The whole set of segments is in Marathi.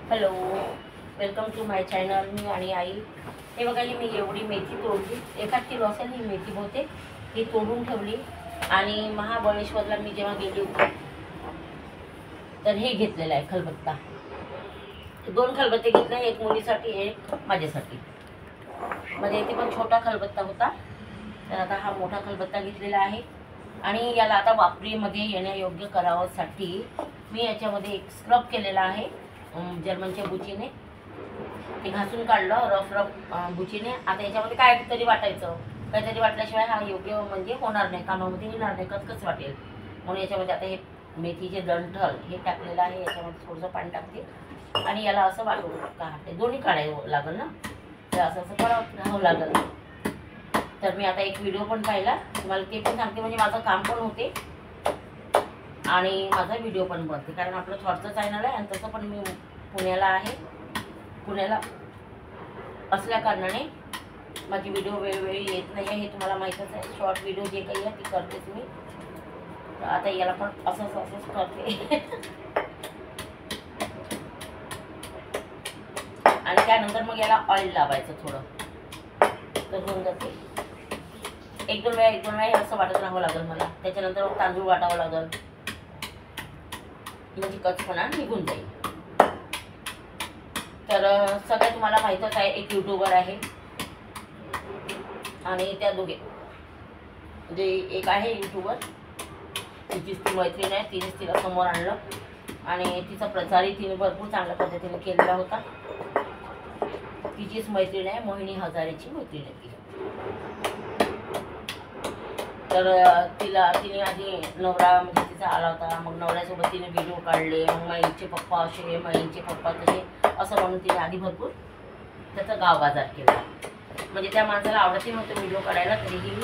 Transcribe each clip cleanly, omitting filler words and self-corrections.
Hello, welcome to my channel. मी आणि आई. हे बघा, ही मी एवढी मेथी तोडली. 1 किलो असेल ही मेथी बहुतेक. ही तोडून ठेवली आणि महाबळेश्वरला मी जेव्हा गेली होती तर हे घेतलेलं आहे खलबत्ता. 2 खलबत्ते घेतले, एक मुलीसाठी एक माझ्यासाठी. म्हणजे इथे पण छोटा खलबत्ता होता, तर आता हा मोठा खलबत्ता घेतलेला आहे. आणि याला आता वापरीमध्ये येण्यायोग्य करावासाठी मी याच्यामध्ये एक स्क्रब केलेला आहे जर्मनच्या बुचीने. ते घासून काढलं रफ बुचीने. आता याच्यामध्ये काहीतरी वाटायचं, काहीतरी वाटल्याशिवाय हा योग्य म्हणजे होणार नाही, कामामध्ये येणार नाही, कचकच वाटेल. म्हणून याच्यामध्ये आता हे मेथीचे दंठल हे टाकलेलं आहे. याच्यामध्ये थोडंसं पाणी टाकते आणि याला असं वाटून काढते. दोन्ही काढावं लागेल ना, तर असं असं राहावं लागेल. तर मी आता एक व्हिडिओ पण पाहिला, तुम्हाला ते पण सांगते, म्हणजे माझं काम पण होते आणि माझा व्हिडिओ पण बनते. कारण आपलं थॉटचं चॅनल आहे आणि तसं पण मी पुण्याला आहे. पुण्याला असल्या कारणाने माझी व्हिडिओ वेळोवेळी येत नाही आहे, हे तुम्हाला माहीतच आहे. शॉर्ट व्हिडिओ जे काही आहे ती करतेच मी. तर आता याला पण असंच करते. आणि त्यानंतर मग याला ऑइल लावायचं थोडं, तर होऊन जाते. 1-2 वेळा असं वाटत राहावं लागेल मला. त्याच्यानंतर मग तांदूळ वाटावं लागेल, म्हणजे कचपणा निघून जाईल. तर सगळ्या तुम्हाला माहीतच आहे, एक यूट्यूबर आहे आणि त्या दोघे म्हणजे एक आहे यूट्यूबर, तिचीच ती मैत्रीण आहे. तिनेच तिला समोर आणलं आणि तिचा प्रचारही तिने भरपूर चांगल्या पद्धतीने केलेला होता. तिचीच मैत्रीण आहे, मोहिनी हजारेची मैत्रीण आहे ती. तर तिने आधी नवरा म्हणजे तिचा आला होता, मग नवऱ्यासोबत तिने व्हिडिओ काढले. मग माईंचे पप्पा असे, माईंचे पप्पा तसे, असं म्हणून तिने आधी भरपूर त्याचा गाव बाजार केला. म्हणजे त्या माणसाला आवडतही नव्हतं व्हिडिओ काढायला, तरीही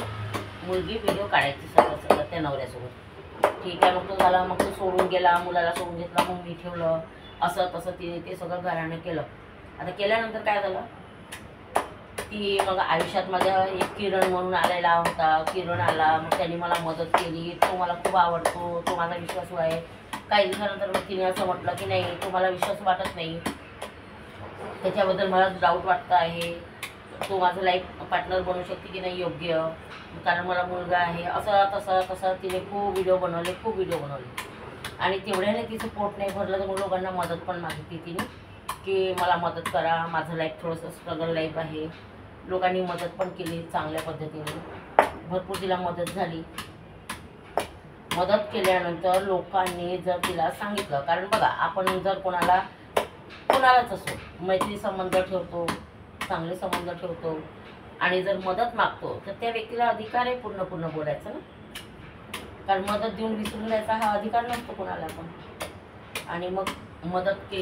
मुलगी व्हिडिओ काढायची सगळं त्या नवऱ्यासोबत. ठीक आहे, मग तो झाला. मग तो सोडून गेला, मुलाला सोडून घेतला, मग मी ठेवलं. असं तसं तिने ते सगळं घराने केलं. आता केल्यानंतर काय झालं की मग आयुष्यात माझ्या एक किरण म्हणून आलेला होता. किरण आला, मग त्यांनी मला मदत केली. तो मला खूप आवडतो, तो माझा विश्वासू आहे. काही दिवसानंतर मग तिने असं म्हटलं की नाही, तो मला विश्वास वाटत नाही, त्याच्याबद्दल मला डाऊट वाटतं आहे, तो माझं लाईफ पार्टनर बनू शकते की नाही योग्य, कारण मला मुलगा आहे. असं तसं तिने खूप व्हिडिओ बनवले. आणि तेवढ्याने तिचं पोट नाही भरलं, तर मग लोकांना मदत पण मागितली तिने की मला मदत करा, माझं लाईफ थोडंसं स्ट्रगल लाईफ आहे. लोकांनी मदत पण केली चांगल्या पद्धतीने, भरपूर तिला मदत झाली. मदत केल्यानंतर लोकांनी जर तिला सांगितलं, कारण बघा, आपण जर कोणालाच असो मैत्री संबंध ठेवतो, चांगले संबंध ठेवतो आणि जर मदत मागतो, तर त्या व्यक्तीला अधिकार आहे पूर्ण बोलायचं ना. कारण मदत देऊन विसरून जायचा हा अधिकार नसतो कोणाला पण. आणि मग मदत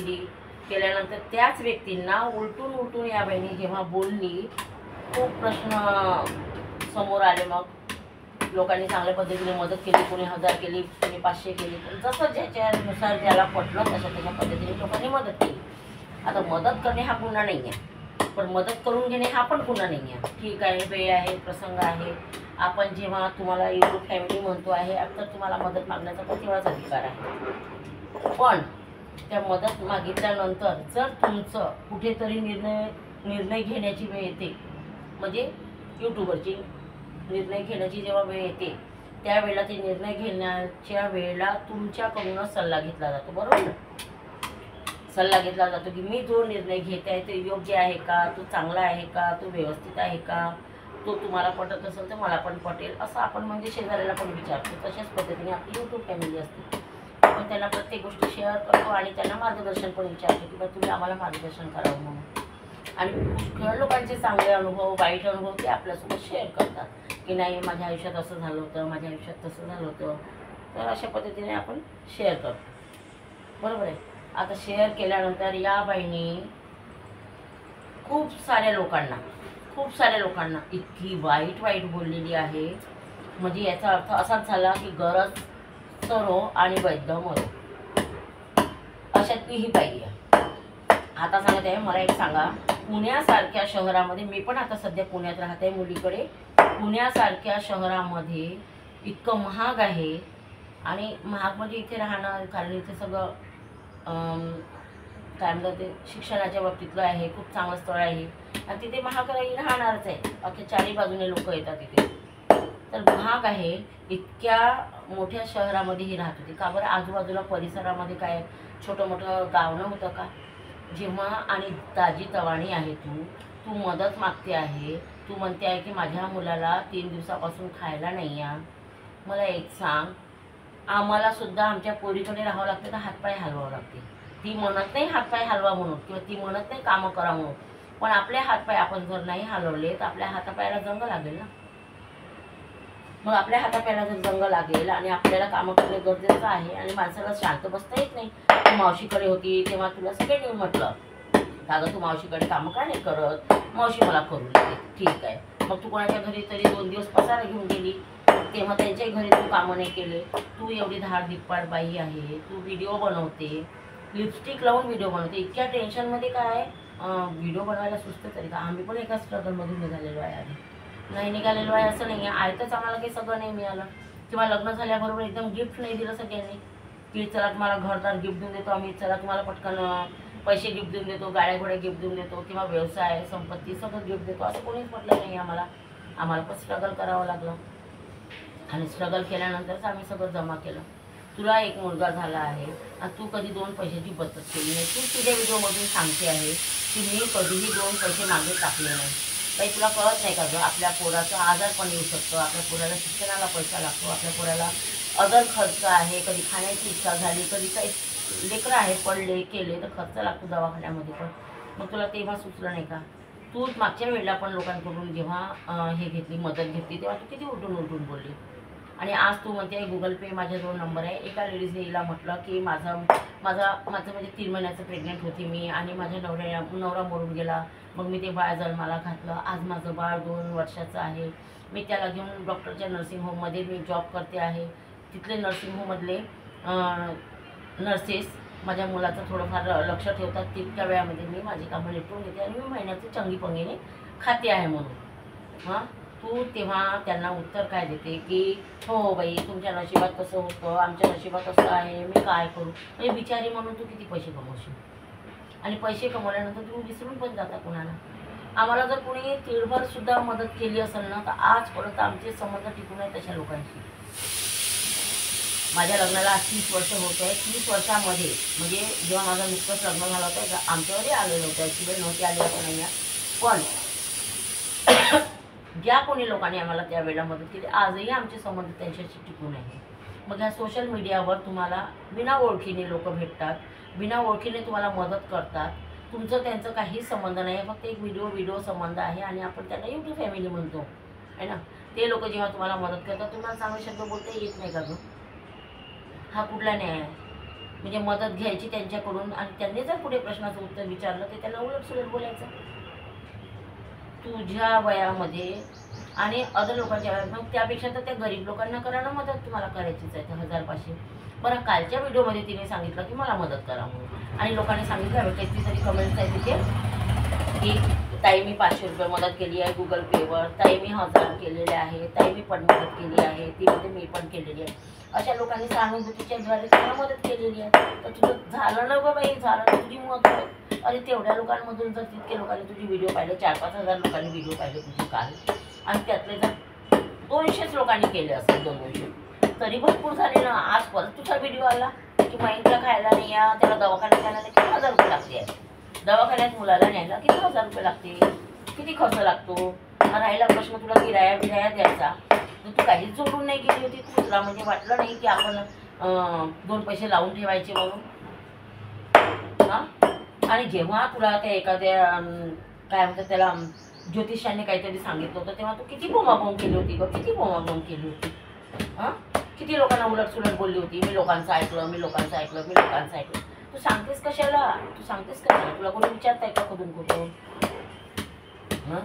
केल्यानंतर त्याच व्यक्तींना उलटून या बाईने जेव्हा बोलली, खूप प्रश्न समोर आले. मग लोकांनी चांगल्या पद्धतीने मदत केली. कोणी 1000 केली, कोणी 500 केली, जसं ज्याच्यानुसार ज्याला पटलं तशा पद्धतीने लोकांनी मदत केली. आता मदत करणे हा गुन्हा नाही आहे, पण मदत करून घेणे हा पण गुन्हा नाही आहे. ठीक आहे, वेळ आहे, प्रसंग आहे. आपण जेव्हा तुम्हाला यूट्यूब फॅमिली म्हणतो आहे, तर तुम्हाला मदत मागण्याचा पण तेवढाच अधिकार आहे. पण त्या मदत मागितल्यानंतर जर तुमचं कुठेतरी निर्णय घेण्याची वेळ येते, म्हणजे यूट्यूबरची निर्णय घेण्याची जेव्हा वेळ येते, त्यावेळेला ते निर्णय घेण्याच्या वेळेला तुमच्याकडूनच सल्ला घेतला जातो, बरोबर ना. सल्ला घेतला जातो की मी जो निर्णय घेत आहे तो योग्य आहे का, तो चांगला आहे का, तो व्यवस्थित आहे का, तो तुम्हाला पटत असेल तर मला पण पटेल, असं आपण म्हणजे शेजाऱ्याला पण विचारतो. तशाच पद्धतीने आपली यूट्यूब फॅमिली असते. आपण त्यांना प्रत्येक गोष्ट शेअर करतो आणि त्यांना मार्गदर्शन पण विचारतो की बा तुम्ही आम्हाला मार्गदर्शन करावं म्हणून. आणि पुष्कळ लोकांचे चांगले अनुभव, वाईट अनुभव ते आपल्यासोबत शेअर करतात की नाही, माझ्या आयुष्यात असं झालं होतं, माझ्या आयुष्यात तसं झालं होतं. तर अशा पद्धतीने आपण शेअर करतो, बरोबर आहे. आता शेअर केल्यानंतर या बाईने खूप साऱ्या लोकांना इतकी वाईट बोललेली आहे, म्हणजे याचा अर्थ असाच झाला की गरज सरो आणि वैद्य मरो, अशातली ही बाई आहे. आता सांगत आहे, मला एक सांगा, पुण्यासारख्या शहरामध्ये, मी पण आता सध्या पुण्यात राहते मुलीकडे, पुण्यासारख्या शहरामध्ये इतकं महाग आहे. आणि महाग म्हणजे इथे राहणं, कारण इथे सगळं काय म्हणतात ते शिक्षणाच्या बाबतीतलं आहे, खूप चांगलं स्थळ आहे आणि तिथे महागाई राहणारच आहे. अख्ख्या चारी बाजूने लोक येतात तिथे. तर महाग आहे. इतक्या मोठ्या शहरामध्ये ही राहत होती का बरं? आजूबाजूला परिसरामध्ये काय छोटं मोठं गाव नव्हतं का? जेव्हा आणि ताजी तवाणी आहे, तू मदत मागते आहे, तू म्हणते आहे की माझ्या मुलाला 3 दिवसापासून खायला नाही आहे. मला एक सांग, आम्हाला सुद्धा आमच्या पोरीकडे राहावं लागतं तर हातपाय हलवावं लागते. ती म्हणत नाही हातपाय हलवा म्हणून किंवा ती म्हणत नाही कामं करा म्हणून, पण आपले हातपाय आपण जर नाही हलवले तर आपल्या हातापायाला जंग लागेल ना. मग आपल्या हातापायाला जर जंग लागेल आणि आपल्याला कामं करणे गरजेचं आहे आणि माणसाला शांत बसता येत नाही. तू मावशीकडे होती तेव्हा तुला सगळ्यांनी म्हटलं अगं तू मावशीकडे कामं का नाही करत? मावशी मला करू देते. ठीक आहे, मग तू कोणाच्या घरी तरी 2 दिवस पसारा घेऊन गेली, तेव्हा त्यांच्याही घरी तू कामं नाही केले. तू एवढी धाड धिप्पाड बाई आहे, तू व्हिडिओ बनवते, लिपस्टिक लावून व्हिडिओ बनवते. इतक्या टेन्शनमध्ये काय व्हिडिओ बनवायला सुचतं तरी का? आम्ही पण एका स्ट्रगलमधून निघालेलो आहे. आधी नाही निघालेलो आहे असं नाही आहे. आयतंच आम्हाला काही सगळं नाही मिळालं किंवा लग्न झाल्याबरोबर एकदम गिफ्ट नाही दिलं सगळ्यांनी की चला तुम्हाला घरदार गिफ्ट देऊन देतो आम्ही, चला तुम्हाला पटकन पैसे गिफ्ट देऊन देतो, गाड्या घोड्या गिफ्ट देऊन देतो किंवा व्यवसाय संपत्ती सगळं गिफ्ट देतो, असं कोणीच म्हटलं नाही आम्हाला. आम्हाला पण स्ट्रगल करावं लागलं आणि स्ट्रगल केल्यानंतरच आम्ही सगळं जमा केलं. तुला एक मुलगा झाला आहे आणि तू कधी 2 पैशाची बचत केली नाही. तू तुझ्या व्हिडिओमधून सांगते आहे की मी कधीही 2 पैसे मागे टाकले नाही. काही तुला कळत नाही का गं? आपल्या पोराचा आजार पण येऊ शकतो, आपल्या पोराला शिक्षणाला पैसा लागतो, आपल्या पोराला अदर खर्च आहे, कधी खाण्याची इच्छा झाली, कधी काही लेकरं आहे पडले केले तर खर्च लागतो दवाखान्यामध्ये पण. मग तुला तेव्हा सुचलं नाही का? तू मागच्या वेळेला पण लोकांकडून जेव्हा हे घेतली मदत घेतली तेव्हा तू किती उलटून बोलली आणि आज तू म्हणते गुगल पे माझ्याजवळ नंबर आहे. एका लेडीजने हिला म्हटलं की माझं म्हणजे 3 महिन्याचं प्रेग्नेंट होती मी आणि माझ्या नवरा मरून गेला, मग मी ते बाळ जन्माला घातलं. आज माझं बाळ 2 वर्षाचं आहे. मी त्याला घेऊन डॉक्टरच्या नर्सिंग होममध्ये मी जॉब करते आहे. तिथले नर्सिंग होममधले नर्सेस माझ्या मुलाचं थोडंफार लक्ष ठेवतात. तितक्या वेळामध्ये मी माझी कामं निपटून घेते आणि मी महिन्याची चंगी पंगीने खाते आहे म्हणून. हां, तू तेव्हा त्यांना उत्तर काय देते की हो बाई तुमच्या नशिबात कसं होतं, आमच्या नशिबात असं आहे, मी काय करू. म्हणजे बिचारी म्हणून तू किती पैसे कमवशील आणि पैसे कमवल्यानंतर तुम्ही विसरून पण जाता कोणाला. आम्हाला जर कोणी तिळभरसुद्धा मदत केली असेल ना तर आजपर्यंत आमचे संबंध टिकून आहेत तशा लोकांशी. माझ्या लग्नाला 30 वर्ष होत आहे. 30 वर्षामध्ये म्हणजे जेव्हा माझं नुकतंच लग्न झालं होतं आमच्यावरही आलेलं होतं, ॲक्च्युली नव्हते आले असं नाही आहे, पण ज्या कोणी लोकांनी आम्हाला त्यावेळेला मदत केली आजही आमचे संबंध त्यांच्याशी टिकून आहे. मग ह्या सोशल मीडियावर तुम्हाला बिना ओळखीने लोक भेटतात, बिना ओळखीने तुम्हाला मदत करतात. तुमचं त्यांचं काहीच संबंध नाही आहे, फक्त एक व्हिडिओ संबंध आहे आणि आपण त्यांना यूट्यूब फॅमिली म्हणतो आहे ना. ते लोक जेव्हा तुम्हाला मदत करतात तुम्हाला चांगले शब्द बोलता येत नाही का गं? हा कुठला न्याय आहे? म्हणजे मदत घ्यायची त्यांच्याकडून आणि त्यांनी जर पुढे प्रश्नाचं उत्तर विचारलं ते त्यांना उलटसुलट बोलायचं. तुझ्या वयामध्ये आणि अदर लोकांच्या वयात, मग त्यापेक्षा तर त्या गरीब लोकांना करा ना मदत. तुम्हाला करायचीच आहे 1000-500. बरं, कालच्या व्हिडिओमध्ये तिने सांगितलं की मला मदत करा म्हणून आणि लोकांनी सांगितलं किती तरी कमेंट्स आहे तिथे की ताई मी 500 रुपये मदत केली आहे गुगल पेवर, ताई मी 1000 केलेले आहे, ताई मी पण मदत केली आहे, ती मी पण केलेली आहे. अशा लोकांनी सहानुभूतीच्या द्वारे तुम्हाला मदत केलेली आहे. तर तुझं झालं ना गं बाई, झालं ना तुझी मदत. अरे तेवढ्या लोकांमधून जर तितके लोकांनी तुझी व्हिडिओ पाहिले, 4-5 हजार लोकांनी व्हिडिओ पाहिले तुझे काल आणि त्यातले जर 200च लोकांनी केले असेल 200 तरी भरपूर झाले ना. आज परत तुझा व्हिडिओ आला की महिन्याला खायला नाही या, त्याला दवाखान्यात न्यायला किती 1000 रुपये लागते. दवाखान्यात मुलाला न्यायला किती 1000 रुपये लागते, किती खर्च लागतो. राहिला प्रश्न तुला किराया द्यायचा, तर तू काहीच जोडून नाही गेली होती. तुला म्हणजे वाटलं नाही की आपण 2 पैसे लावून ठेवायचे म्हणून. हां, आणि जेव्हा तुला त्या एखाद्या काय म्हणतात त्याला ज्योतिषाने काहीतरी सांगितलं होतं तेव्हा तू किती बोंबाबोंब केली होती गं, किती बोंबाबोंब केली होती. हां, किती लोकांना उलटसुलट बोलली होती. मी लोकांचं ऐकलं. तू सांगतेस कशाला? तुला कोणी विचारताय का कुठून? हां,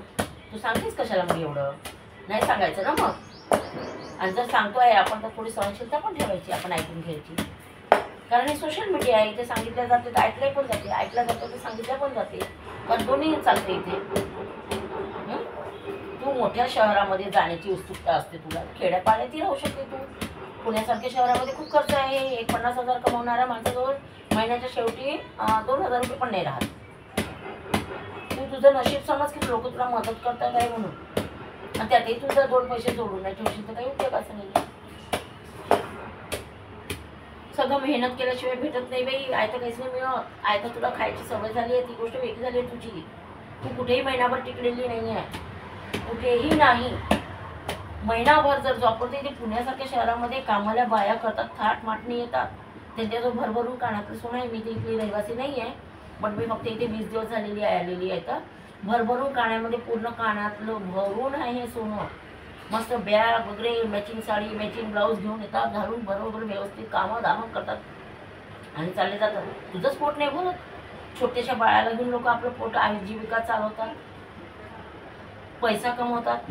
तू सांगतेस कशाला मग एवढं? नाही सांगायचं ना मग. आणि जर सांगतो आहे आपण तर थोडी सहनशीलता पण ठेवायची, आपण ऐकून घ्यायची. कारण हे सोशल मीडिया आहे, इथे सांगितलं जाते तर ऐकलं पण जाते, ऐकलं जातं तर सांगितलं पण जाते, पण दोन्ही चालते इथे. तू मोठ्या शहरामध्ये जाण्याची उत्सुकता असते तुला, खेड्यापाड्यातही राहू शकते तू. पुण्यासारख्या शहरामध्ये खूप खर्च आहे. एक 50,000 कमवणाऱ्या माणसाजवळ महिन्याच्या शेवटी 2000 रुपये पण नाही राहत. तू तुझं नशीब समज की लोक तुला मदत करतात आहे म्हणून, आणि त्यातही तू जर 2 पैसे जोडून नाही ठेवशील तर काही उपयोगाचं नाही. सगळं मेहनत केल्याशिवाय भेटत नाही बाई. आयतं काहीच नाही मिळत. आयतं तुला खायची सवय झाली आहे, ती गोष्ट वेगळी झाली आहे तुझी. तू कुठेही महिनाभर टिकलेली नाही आहे, कुठेही नाही. महिनाभर जर जॉब करते, ते पुण्यासारख्या शहरामध्ये कामाला बाया करतात, थाटमाटणी येतात, त्यांच्याजवळ भरभरून कानातलं सोनं आहे. मी ते इथली रहिवासी नाही आहे, पण मी फक्त इथे 20 दिवस झालेली आलेली आहे. तर भरभरून कानामध्ये पूर्ण कानातलं भरून आहे हे सोनं. मस्त बॅग वगैरे, मॅचिंग साडी, मॅचिंग ब्लाऊज घेऊन येतात, घालून बरोबर व्यवस्थित कामं दामं करतात आणि चालले जातात. तुझंच पोट नाही भरत. छोट्याशा बाळाला घेऊन लोक आपलं पोट आजीविका चालवतात, पैसा कमवतात.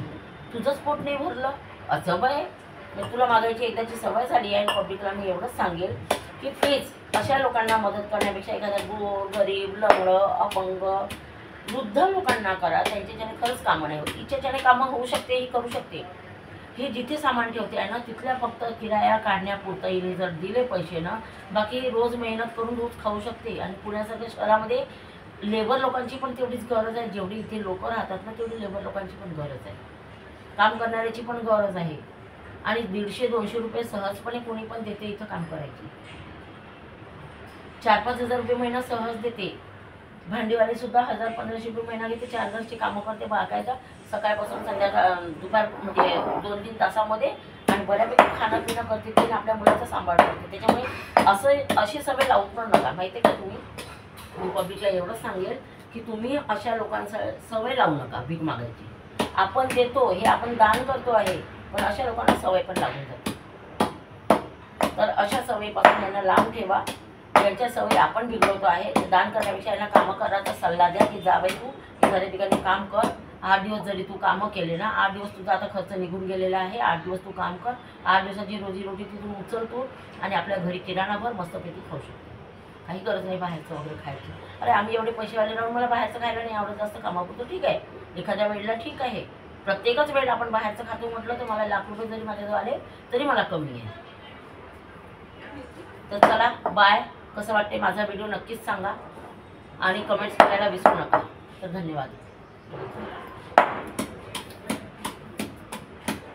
तुझंच पोट नाही भरलं. असं बाय, तुला मागायची एकदाची सवय झाली आहे. पब्लिकला मी एवढंच सांगेल की प्लीज अशा लोकांना मदत करण्यापेक्षा एखाद्या गरीब, लंगडं, अपंग, वृद्ध लोकांना करा. त्यांच्याच्याने खरंच कामं नाही होत. हिच्याच्याने कामं होऊ शकते, ही करू शकते. ही जिथे सामान ठेवते आहे ना, तिथल्या फक्त किराया काढण्यापुरतं हिने जर दिले पैसे ना, बाकी रोज मेहनत करून रोज खाऊ शकते. आणि पुण्यासारख्या शहरामध्ये लेबर लोकांची पण तेवढीच गरज आहे. जेवढी इथे लोक राहतात ना, तेवढी लेबर लोकांची पण गरज आहे. काम करणाऱ्याची पण गरज आहे. आणि 150-200 रुपये सहजपणे कोणी पण देते इथं काम करायची. 4-5 हजार रुपये महिना सहज देते. भांडीवाली सुद्धा 1000-1500 रुपये महिना घेते. 4 घरची कामं करते बाकायदा, सकाळपासून संध्याकाळ दुपार, म्हणजे 2-3 तासामध्ये. आणि बऱ्यापैकी खाणं पिणं करते ती, आपल्या मुलाचा सांभाळ करते. त्याच्यामुळे अशी सवय लावू पण नका. माहिती आहे का तुम्ही, मी पब्लिकला एवढंच सांगेल की तुम्ही अशा लोकांचा सवय लावू नका भीक मागायची. आपण देतो, हे आपण दान करतो आहे, पण अशा लोकांना सवय पण लागून जाते. तर अशा सवयीपासून यांना लांब ठेवा. यांच्या सवयी आपण बिघडवतो आहे. दान करण्यापेक्षा यांना कामं करायचा सल्ला द्या की जा बाई तू एखाद्या ठिकाणी काम कर. 8 दिवस जरी तू कामं केले ना, 8 दिवस तुझा आता खर्च निघून गेलेला आहे. 8 दिवस तू काम कर. 8 दिवसाची रोजीरोटी तिथून उचलतो आणि आपल्या घरी किराणाभर मस्तपैकी खाऊ शकतो. काही गरज नाही बाहेरचं वगैरे खायची. अरे आम्ही एवढे पैसेवाले राहून मला बाहेरचं खायला नाही आवडत. जास्त कामापुरतं ठीक आहे, एखाद्या वेळेला ठीक आहे. प्रत्येकच वेळेला आपण बाहेरचं खातो म्हटलं तर मला लाख रुपये जरी माझ्याजवळ आले तरी मला कमी आहे. तर चला बाय. कसं वाटते माझा व्हिडिओ नक्कीच सांगा आणि कमेंट्स करायला विसरू नका. तर धन्यवाद.